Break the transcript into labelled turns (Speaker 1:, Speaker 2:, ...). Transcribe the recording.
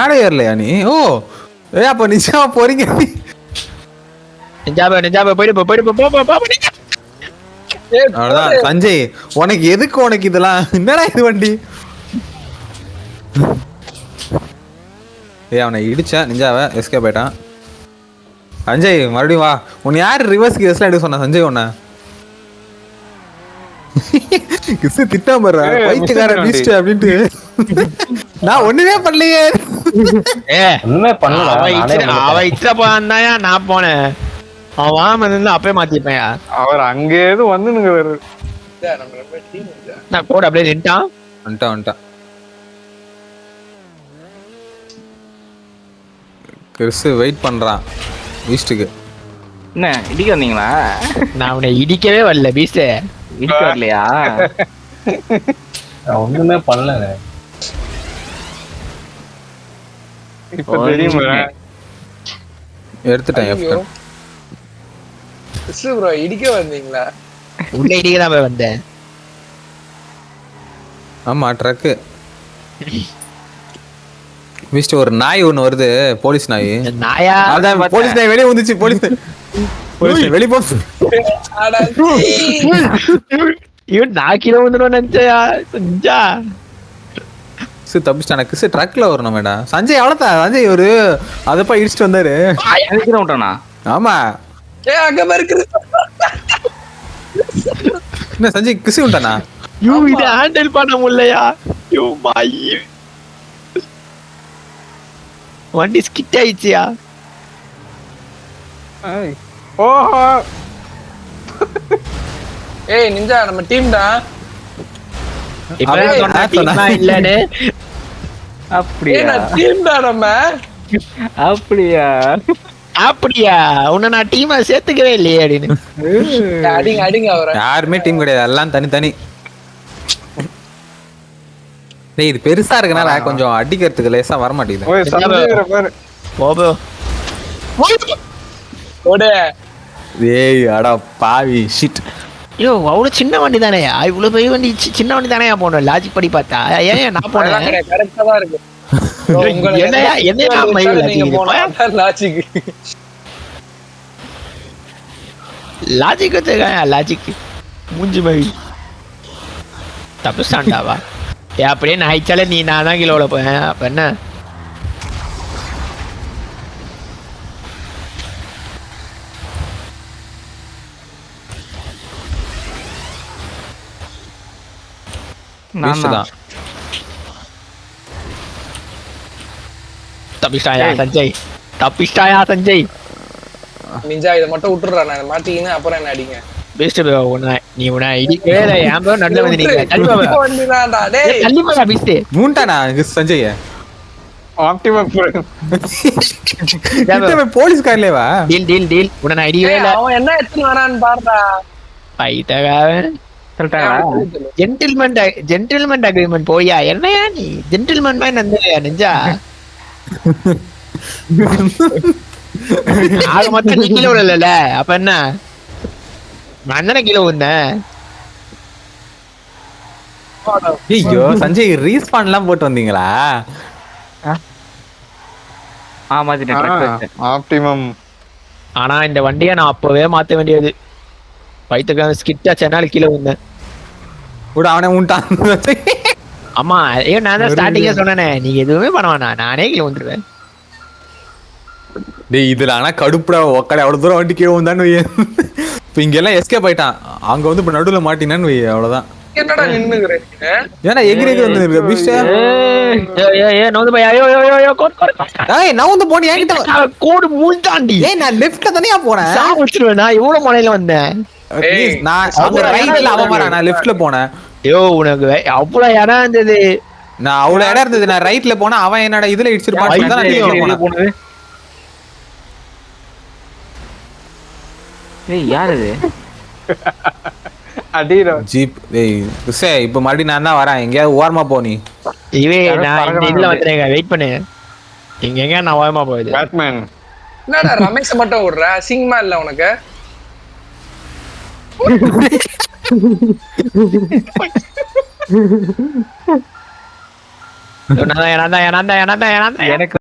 Speaker 1: ஆட ஏறலையா நீ? ஓ ஏ அப்ப நிச்சயமா போறீங்க. அவ்வளவுதான் சஞ்சய், உனக்கு எதுக்கு உனக்கு இதெல்லாம்? என்னடா இது வண்டி? ஏ அவனை இடிச்சா நிஞ்சாவ எஸ்கேப் ஆயிட்டான். சஞ்சய் மறுபடியும் வா. உன்னை யாரு ரிவர்ஸ் கேஸ்லாம் எடுக்க சொன்னா சஞ்சய்? உன்ன கிசு திட்டா போடுற பைத்தியக்கார பீஸ்ட் அப்படின்ட்டு. நான் ஒண்ணுமே பண்ணலையே.
Speaker 2: ஒண்ணுமே பண்ணல. அவ இச்சப்பா நான் போனேன். அவன் வந்து அப்பயே மாத்திப்பேன்.
Speaker 3: அவர் அங்கே வந்து
Speaker 2: நான் கூட அப்படியே நின்ட்டான்.
Speaker 1: வந்துட்டான். கிறிஸ் வெயிட் பண்றான் பீஸ்டுக்கு.
Speaker 4: என்ன இடிக்க வந்தீங்களா?
Speaker 2: நான் அவனை இடிக்கவே வரல. பீஸ்ட்
Speaker 4: இடிக்க வரலையா?
Speaker 3: ஒண்ணுமே பண்ணல. இப்ப தெரியுமா
Speaker 1: எடுத்துட்டேன்.
Speaker 5: ப்ரோ இடிக்க வந்தீங்களா?
Speaker 2: உள்ள இடிக்க தான் போய் வந்தேன்.
Speaker 1: ஆமா ட்ரக்கு மிஸ்ட் ஒரு நாய் ஒண்ணு வருது, போலீஸ் நாய்.
Speaker 2: நாயா?
Speaker 1: அதான் போலீஸ் நாய் வெளியே வந்துச்சு. போலீஸ் வெளியே போ.
Speaker 2: இவன் நான் கிலோ வந்துடும் நினைச்சா செஞ்சா
Speaker 1: தப்பிச்சிட்டான. கிறிஸ் ட்ரக்ல வரணும் மேடம். சஞ்சய் அவ்வளோதான். சஞ்சய் ஒரு அதப்பா இடிச்சுட்டு வந்தாரு.
Speaker 4: விட்டானா?
Speaker 1: ஆமா என்ன சஞ்சய் கிறிஸ் விட்டானா?
Speaker 2: இதை ஹேண்டில் பண்ண முடியலையா? வண்டி ஸ்கிட் ஆயிடுச்சியா?
Speaker 3: ஓஹோ
Speaker 5: ஏய் நிஞ்சா நம்ம டீம் தான்.
Speaker 2: இல்லன்னு
Speaker 4: அப்படியா?
Speaker 5: டீம் தான் நம்ம.
Speaker 2: அப்படியா? உன்னை நான் டீமா சேர்த்துக்கவே இல்லையே அப்படின்னு.
Speaker 5: அடிங்க அவரை.
Speaker 1: யாருமே டீம் கிடையாது, எல்லாம் தனித்தனி. டேய் இது பெருசா இருக்கனால கொஞ்சம் அடிக்கிறதுக்கு லேசா வர மாட்டேங்குது. ஏய் அடா பாவி ஷிட்.
Speaker 2: ஐயோ அவ்வளவு சின்ன வண்டி தானேயா? இவ்வளவு பெரிய வண்டி சின்ன வண்டி தானேயா போனோம்? லாஜிக் படி பார்த்தா ஏன் நான் போனேன்?
Speaker 5: கரெக்டா தான் இருக்கு.
Speaker 2: லாஜிக் வச்சுக்க. லாஜிக் மூஞ்சி மகி தப்புஸ்டாண்டாவா? அப்படியே நான் ஆயிச்சாலே நீ நான் தான் கிலோல போயேன். அப்ப என்ன தப்பிஸ்டாயா சஞ்சய்? தப்பிஸ்டாயா சஞ்சய்?
Speaker 5: நிஞ்சா இதை மட்டும் விட்டுறா. நான் மாட்டிக்கின்னு அப்புறம் என்ன அடிங்க.
Speaker 2: பெஸ்ட் நீ உன இடிக்கவே இல்லை. ஏன் ப்ரோ நடுல வந்து நீங்க தள்ளி போடா பெஸ்ட்.
Speaker 1: மூண்டானா சஞ்சய்?
Speaker 3: ஆப்டிமம்
Speaker 1: போலீஸ் கார்லவா?
Speaker 2: டீல் உன நான் இடிக்கவே இல்லை.
Speaker 5: அவன் என்ன எடுத்துன்னு வரான்னு பாருடா.
Speaker 2: பைத்தகாரன் சொல்லிட்டாங்களா? ஜென்டில்மென்ட் அக்ரிமெண்ட் போயா? என்னையா நீ ஜென்டில்மென்ட் மாதிரி நந்தலையா நெஞ்சா? ஆக மொத்தம் நீ கிலோ இல்ல. அப்ப என்ன நான் தானே கிலோ வந்தேன்.
Speaker 1: ஐயோ சஞ்சய் ரீஸ்பான் எல்லாம் போட்டு வந்தீங்களா?
Speaker 3: ஆப்டிமம்.
Speaker 2: ஆனா இந்த வண்டியை நான் அப்பவே மாத்த வேண்டியது. பைத்தகாரன் ஸ்கிட்டா சென்னால் கிலோ வந்தேன்.
Speaker 1: கூட அவனே உண்டான்.
Speaker 2: ஆமா ஐயோ நான் தான் ஸ்டார்டிங்கே சொன்னேனே நீங்க எதுவுமே பண்ண வேணாம், நானே கீழே வந்துருவேன்.
Speaker 1: டேய் இதுல ஆனா கடுப்புடா. ஒக்கடை அவ்வளவு தூரம் வண்டி கீழே வந்தான்னு வை. இப்ப இங்க எல்லாம் எஸ்கேப் ஆயிட்டான். அங்க வந்து இப்ப நடுவுல மாட்டினான்னு வை. அவ்வளவுதான்.
Speaker 5: என்னடா நின்னுகிறீங்க?
Speaker 1: ஏன்னா எகிரி வந்து இருக்கு பீஸ்ட்.
Speaker 2: ஏய் நவுந்து போய் ஐயோ
Speaker 1: ஏய் நான் வந்து போடி என்கிட்ட
Speaker 2: கோடு மூஞ்சாண்டி.
Speaker 1: ஏய் நான் லெஃப்ட்ல தனியா போறேன்.
Speaker 2: சாவச்சிருவேன். நான் இவ்வளவு மலையில வந்தேன்.
Speaker 1: நான் அந்த ரைட்ல அவன் வரேன். நான் லெஃப்ட்ல போனேன்.
Speaker 2: ஐயோ உனக்கு அவ்வளவு இடம் இருந்தது.
Speaker 1: நான் அவ்வளவு இடம் இருந்தது. நான் ரைட்ல போனா அவன் என்னடா இதுல இடிச்சிருப்பான்.
Speaker 4: ஏய் யார் இது?
Speaker 3: அடிரோ
Speaker 1: ஜீப். டேய் கிறிஸ்டே இப்போ மறுபடியும் நான் தான் வரேன். எங்கயாவது ஓரமா போ நீ.
Speaker 2: இவே நான் இந்த இதுல வந்துறேங்க. வெயிட் பண்ணு. எங்க நான் ஓரமா போகுது.
Speaker 3: பேட்மேன்
Speaker 5: என்னடா ரமேஷ் மட்டும் விடுற? சிங்மா இல்ல உனக்கு?
Speaker 2: நான் தான்
Speaker 4: எனக்கு